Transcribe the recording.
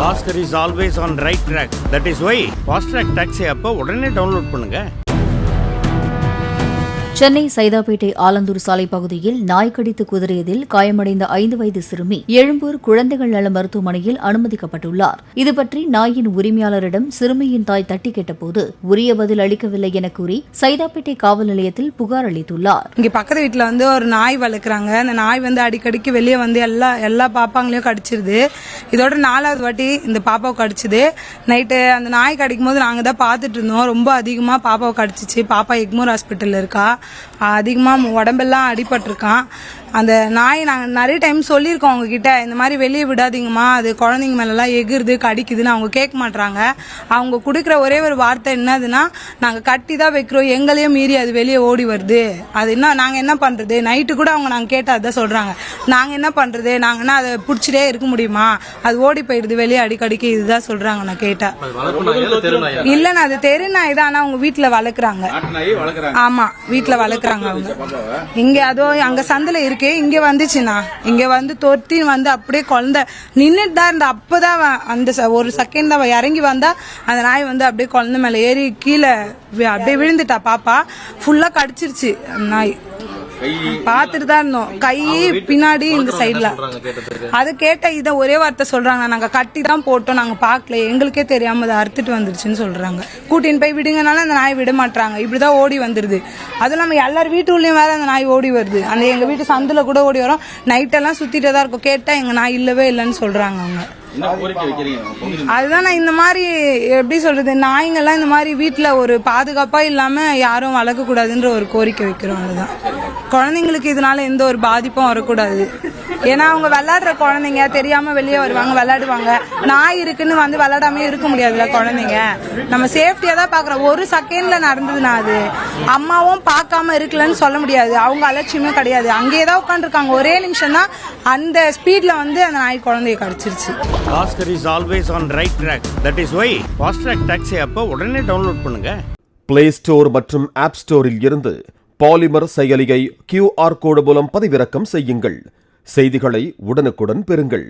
Oscar is always on right track. That is why Fast Track Taxi app உடனே download பண்ணுங்க. சென்னை சைதாப்பேட்டை ஆலந்தூர் சாலை பகுதியில் நாய் கடித்து குதறியதில் காயமடைந்த 5 வயது சிறுமி எழும்பூர் குழந்தைகள் நல மருத்துவமனையில் அனுமதிக்கப்பட்டுள்ளார். இதுபற்றி நாயின் உரிமையாளரிடம் சிறுமியின் தாய் தட்டி கேட்டபோது உரிய பதில் அளிக்கவில்லை என கூறி சைதாப்பேட்டை காவல் நிலையத்தில் புகார் அளித்துள்ளார். இங்க பக்கத்து வீட்டுல ஒரு நாய் வளர்க்குறாங்க. அந்த நாய் அடிக்கடிக்கு வெளியே எல்லா பாப்பாங்களையும் கடிச்சிருது. இதோட 4வது வாட்டி இந்த பாப்பாவை கடிச்சுது. நைட்டு அந்த நாய் கடிக்கும் போது நாங்க தான் பாத்துட்டு இருந்தோம். ரொம்ப அதிகமா பாப்பாவை கடிச்சிச்சு. பாப்பா எக்மோர் ஹாஸ்பிட்டல்ல இருக்கா. அதிகமா உடம்பெல்லாம் அடிபட்டிருக்கான். அந்த நாய் நாங்க நிறைய டைம் சொல்லியிருக்கோம் அவங்க கிட்ட, இந்த மாதிரி வெளியே விடாதீங்கம்மா, அது குழந்தைங்க மேலாம் எகிருது கடிக்குதுன்னு. அவங்க கேட்க மாட்டாங்க. அவங்க கொடுக்குற ஒரே ஒரு வார்த்தை என்னதுன்னா, நாங்க கட்டி தான் வைக்கிறோம், எங்களையும் மீறி அது வெளியே ஓடி வருது, அது என்ன நாங்க என்ன பண்றது. நைட்டு கூட அவங்க நாங்க கேட்டா அதான் சொல்றாங்க, நாங்க என்ன பண்றது, நாங்கன்னா அதை பிடிச்சிட்டே இருக்க முடியுமா, அது ஓடி போயிடுது வெளியே அடிக்கடிக்கு, இதுதான் சொல்றாங்க. நான் கேட்டா இல்லன்னா அது தெரு நாய் தான், ஆனா அவங்க வீட்டுல வளர்க்குறாங்க. ஆமா வீட்டுல வளர்க்குறாங்க அவங்க. இங்க அதோ அங்க சந்தில இருக்கு. இங்க வந்துச்சுண்ணா, இங்க தொட்டி அப்படியே குழந்தை நின்றுட்டு தான் இருந்த. அப்பதான் அந்த ஒரு செகண்ட் தான் இறங்கி வந்தா அந்த நாய் அப்படியே குழந்தை மேல ஏறி கீழே அப்படியே விழுந்துட்டா. பாப்பா ஃபுல்லா கடிச்சிருச்சு நாய். பாத்துட்டு தான் இருந்தோம். கை பின்னாடி இந்த சைட்ல அது கேட்ட இத ஒரே வார்த்தை சொல்றாங்க, நாங்க கட்டி தான் போட்டோம், நாங்க பாக்கல, எங்களுக்கே தெரியாம அதை அறுத்துட்டு வந்துருச்சுன்னு சொல்றாங்க. கூட்டின்னு போய் விடுங்கனால அந்த நாய் விட மாட்டாங்க. இப்படிதான் ஓடி வந்துருது. அதுவும் இல்லாம எல்லாரும் வீட்டுள்ளயும் வேற அந்த நாய் ஓடி வருது. அந்த எங்க வீட்டு சந்துல கூட ஓடி வரும். நைட்டெல்லாம் சுத்திட்டே தான் இருக்கும். கேட்டா எங்க நாய் இல்லவே இல்லைன்னு சொல்றாங்க அவங்க. அதுதான் நான் இந்த மாதிரி எப்படி சொல்றது, நாய்ங்கெல்லாம் இந்த மாதிரி வீட்டுல ஒரு பாதுகாப்பா இல்லாம யாரும் வளர்க்க கூடாதுன்ற ஒரு கோரிக்கை வைக்கிறோம். அதுதான் குழந்தைங்களுக்கு இதனால எந்த ஒரு பாதிப்பும் வரக்கூடாது. ஏன்னா அவங்க விளையாடுற குழந்தைங்க தெரியாம வெளியே வருவாங்க, விளையாடுவாங்க. நாய் இருக்குன்னு விளையாடாம இருக்க முடியாதுல்ல குழந்தைங்க. நம்ம சேஃப்டியா தான் பாக்குறோம். ஒரு செகண்ட்ல நடந்ததுன்னா அது அம்மாவும் பார்க்காம இருக்கலன்னு சொல்ல முடியாது. அவங்க அலட்சியமே கிடையாது. அங்கேயேதான் உட்காந்துருக்காங்க. ஒரே நிமிஷம் தான் அந்த ஸ்பீட்ல அந்த நாய் குழந்தைய கடிச்சிருச்சு. Oscar is always on right track. That is why Fast Track Taxi app உடனே டவுன்லோட் பண்ணுங்க. பிளே ஸ்டோர் மற்றும் ஆப் ஸ்டோரில் இருந்து பாலிமர் செயலியை QR கோடு மூலம் பதிவிறக்கம் செய்யுங்கள். செய்திகளை உடனுக்குடன் பெறுங்கள்.